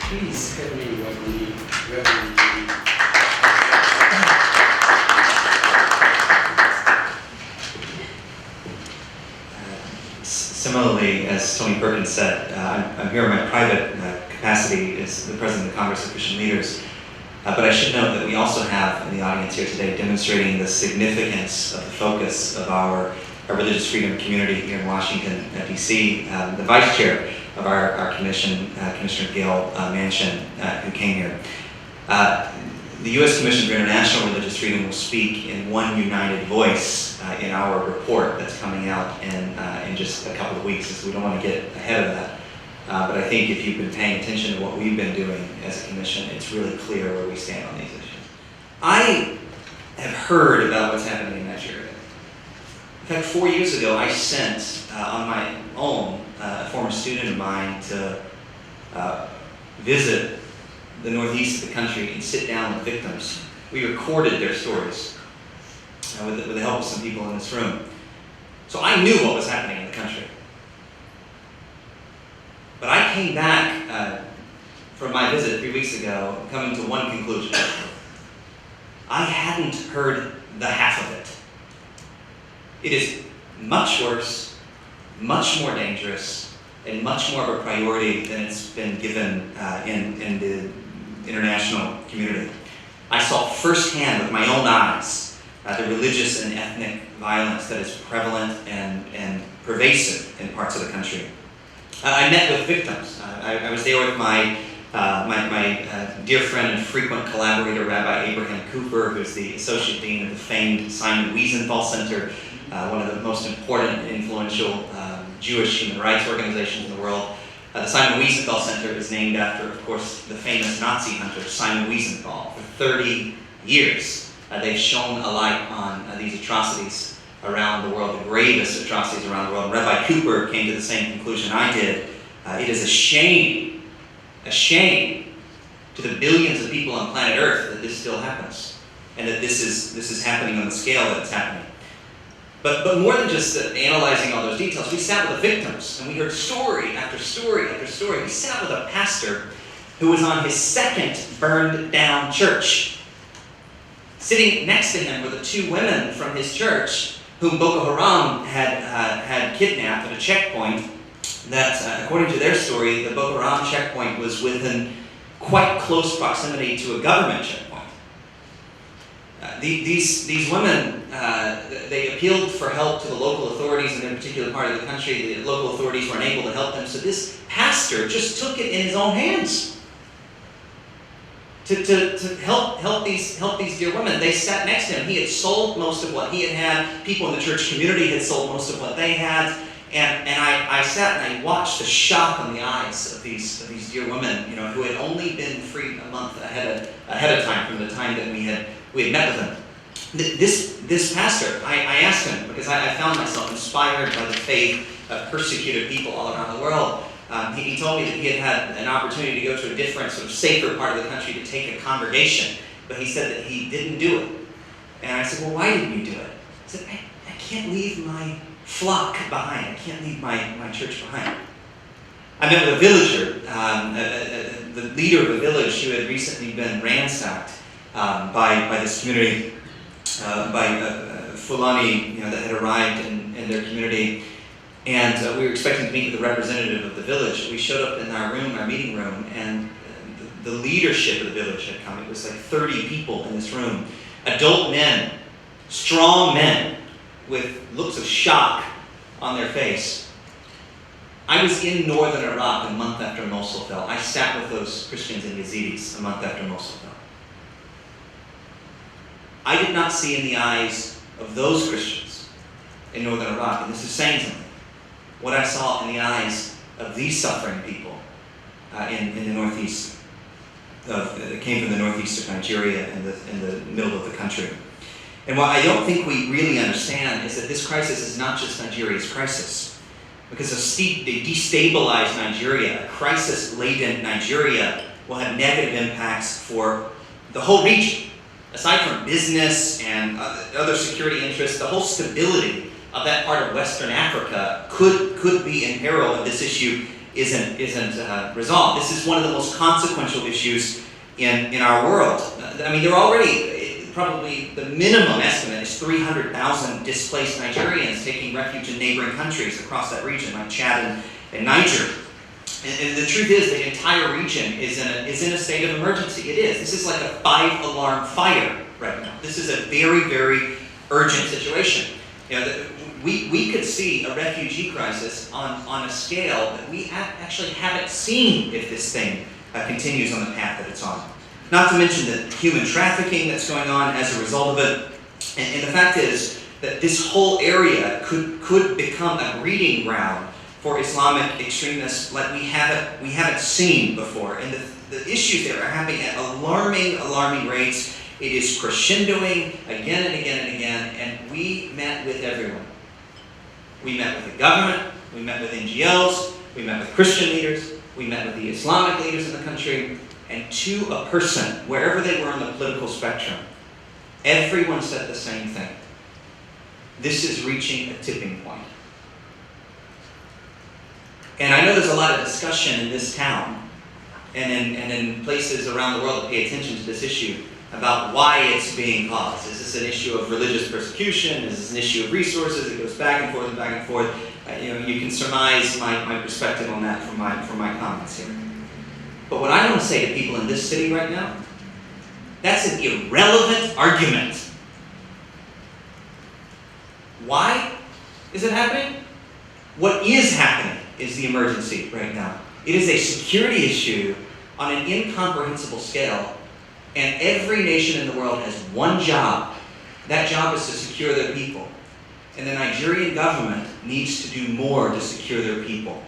Please help me welcome Reverend Similarly, as Tony Perkins said, I'm here in my private capacity as the President of the Congress of Christian Leaders, but I should note that we also have in the audience here today demonstrating the significance of the focus of our religious freedom community here in Washington, D.C., the Vice Chair of our Commission, Commissioner Gail Manchin, who came here. The U.S. Commission for International Religious Freedom will speak in one united voice in our report that's coming out in just a couple of weeks, so we don't want to get ahead of that. But I think if you've been paying attention to what we've been doing as a commission, it's really clear where we stand on these issues. I have heard about what's happening in Nigeria. In fact, 4 years ago, I sent on my own a former student of mine to visit the northeast of the country and sit down with victims. We recorded their stories with the help of some people in this room. So I knew what was happening in the country. But I came back from my visit 3 weeks ago coming to one conclusion. I hadn't heard the half of it. It is much worse, much more dangerous, and much more of a priority than it's been given in the international community. I saw firsthand with my own eyes the religious and ethnic violence that is prevalent and pervasive in parts of the country. I met with victims. I was there with my dear friend and frequent collaborator, Rabbi Abraham Cooper, who's the Associate Dean of the famed Simon Wiesenthal Center, one of the most important and influential Jewish human rights organizations in the world. The Simon Wiesenthal Center is named after, of course, the famous Nazi hunter, Simon Wiesenthal. For 30 years, they've shone a light on these atrocities around the world, the gravest atrocities around the world. And Rabbi Cooper came to the same conclusion I did. It is a shame to the billions of people on planet Earth that this still happens, and that this is happening on the scale that it's happening. But more than just analyzing all those details, we sat with the victims, and we heard story after story after story. We sat with a pastor who was on his second burned down church. Sitting next to him were the two women from his church whom Boko Haram had kidnapped at a checkpoint that, according to their story, the Boko Haram checkpoint was within quite close proximity to a government checkpoint. These women, they appealed for help to the local authorities in their particular part of the country. The local authorities were unable to help them, so this pastor just took it in his own hands to help these dear women. They sat next to him. He had sold most of what he had. People in the church community had sold most of what they had. And I sat and I watched the shock on the eyes of these dear women, who had only been freed a month ahead of time from the time that we had met with him. This pastor, I asked him, because I found myself inspired by the faith of persecuted people all around the world. He told me that he had an opportunity to go to a different, sort of safer part of the country to take a congregation, but he said that he didn't do it. And I said, well, why didn't you do it? He said, I can't leave my flock behind. I can't leave my church behind. I met with a villager, the leader of a village who had recently been ransacked by this community, by Fulani, that had arrived in their community. And we were expecting to meet with a representative of the village. We showed up in our meeting room, and the leadership of the village had come. It was like 30 people in this room. Adult men, strong men, with looks of shock on their face. I was in northern Iraq a month after Mosul fell. I sat with those Christians and Yazidis a month after Mosul fell. I did not see in the eyes of those Christians in northern Iraq, and this is saying something, what I saw in the eyes of these suffering people in the northeast, that came from the northeast of Nigeria in the middle of the country. And what I don't think we really understand is that this crisis is not just Nigeria's crisis. Because a destabilized Nigeria, a crisis-laden Nigeria, will have negative impacts for the whole region. Aside from business and other security interests, the whole stability of that part of Western Africa could be in peril if this issue isn't resolved. This is one of the most consequential issues in our world. I mean, there are already, probably the minimum estimate is 300,000 displaced Nigerians taking refuge in neighboring countries across that region, like Chad and Niger. And the truth is, the entire region is in a state of emergency. It is. This is like a 5-alarm fire right now. This is a very, very urgent situation. You know, we could see a refugee crisis on a scale that we actually haven't seen if this thing continues on the path that it's on. Not to mention the human trafficking that's going on as a result of it. And the fact is that this whole area could become a breeding ground for Islamic extremists like we haven't seen before. And the issues there are happening at alarming rates. It is crescendoing again and again and again, and we met with everyone. We met with the government, we met with NGOs, we met with Christian leaders, we met with the Islamic leaders in the country, and to a person, wherever they were on the political spectrum, everyone said the same thing. This is reaching a tipping point. And I know there's a lot of discussion in this town and in places around the world that pay attention to this issue about why it's being caused. Is this an issue of religious persecution? Is this an issue of resources? It goes back and forth and back and forth. You can surmise my perspective on that from my comments here. But what I want to say to people in this city right now, that's an irrelevant argument. Why is it happening? What is happening is the emergency right now. It is a security issue on an incomprehensible scale, and every nation in the world has one job. That job is to secure their people. And the Nigerian government needs to do more to secure their people.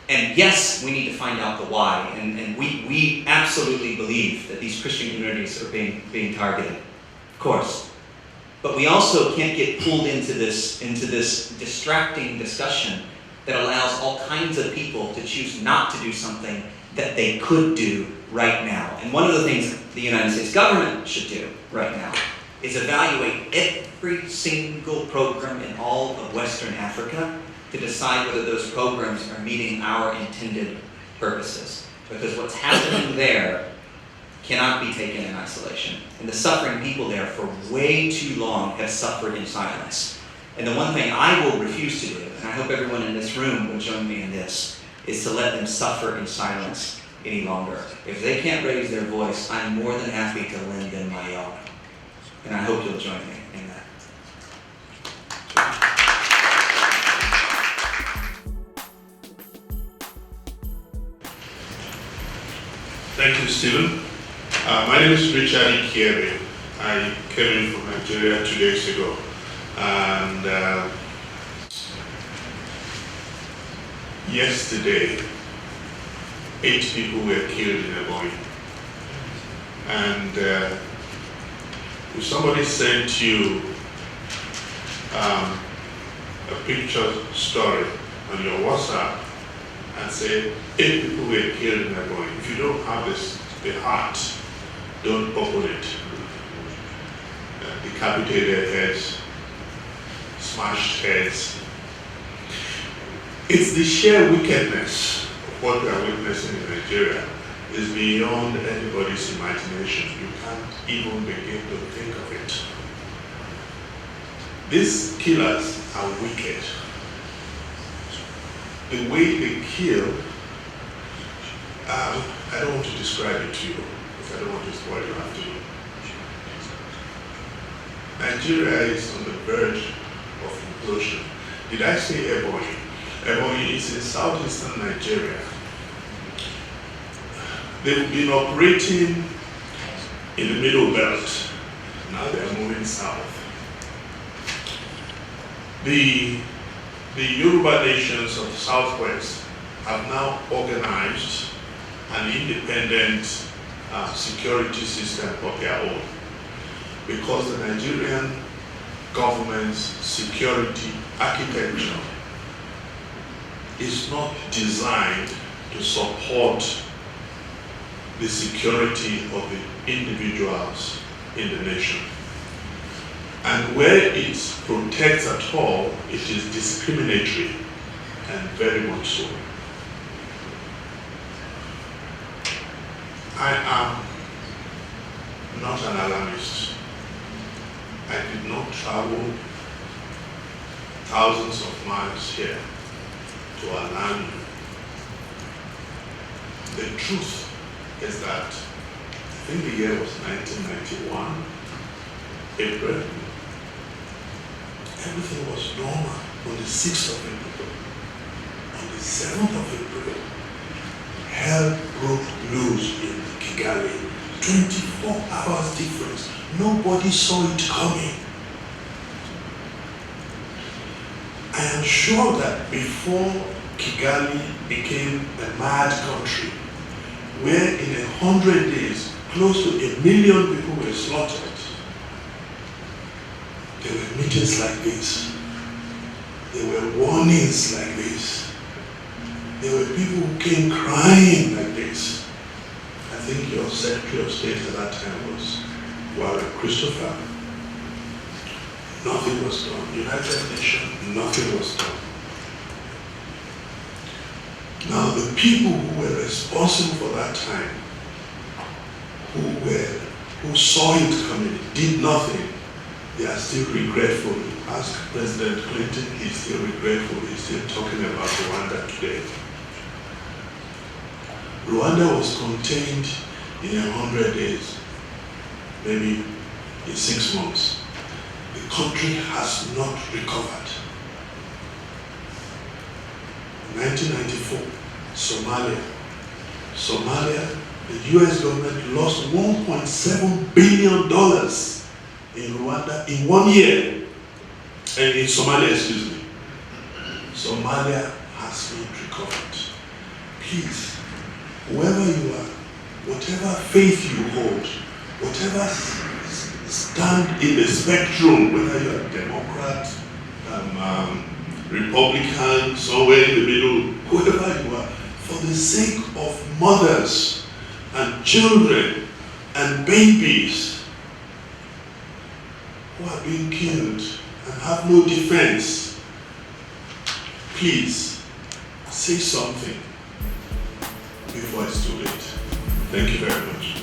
And yes, we need to find out the why, and we absolutely believe that these Christian communities are being targeted, of course. But we also can't get pulled into this distracting discussion that allows all kinds of people to choose not to do something that they could do right now. And one of the things the United States government should do right now is evaluate every single program in all of Western Africa to decide whether those programs are meeting our intended purposes. Because what's happening there cannot be taken in isolation. And the suffering people there for way too long have suffered in silence. And the one thing I will refuse to do, and I hope everyone in this room will join me in this, is to let them suffer in silence any longer. If they can't raise their voice, I'm more than happy to lend them my own. And I hope you'll join me in that. Thank you, Stephen. My name is Richard Ikiebe. I came in from Nigeria 2 days ago. And yesterday, 8 people were killed in a bombing. And if somebody sent you a picture story on your WhatsApp and say 8 people were killed in a bombing, if you don't have the heart, don't open it. Decapitated heads, smashed heads. It's the sheer wickedness of what we are witnessing in Nigeria is beyond anybody's imagination. You can't even begin to think of it. These killers are wicked. The way they kill, I don't want to describe it to you, because I don't want to spoil your afternoon. Nigeria is on the verge of implosion. Did I say Ebonyi? Ebonyi is in southeastern Nigeria. They've been operating in the middle belt. Now they're moving south. The Yoruba nations of the southwest have now organized an independent security system of their own, because the Nigerian government's security architecture is not designed to support the security of the individuals in the nation. And where it protects at all, it is discriminatory, and very much so. I am not an alarmist. I did not travel thousands of miles here to alarm you. The truth is that I think the year was 1991, April. Everything was normal on the 6th of April. On the 7th of April, hell broke loose in Kigali. 24 hours difference. Nobody saw it coming. I am sure that before Kigali became a mad country, where in 100 days, close to 1 million people were slaughtered, there were meetings like this. There were warnings like this. There were people who came crying like this. I think your Secretary of State at that time was Warren Christopher. Nothing was done. United Nations, nothing was done. Now the people who were responsible for that time, who saw it coming, did nothing, they are still regretful. Ask President Clinton, he's still regretful. He's still talking about Rwanda today. Rwanda was contained in 100 days, maybe in 6 months. The country has not recovered. In 1994, Somalia, the US government lost $1.7 billion in Rwanda in 1 year. And in Somalia, excuse me. Somalia has not recovered. Please, whoever you are, whatever faith you hold, whatever stand in the spectrum, whether you're a Democrat, Republican, somewhere in the middle, whoever you are, for the sake of mothers and children and babies who are being killed and have no defense, please say something before it's too late. Thank you very much.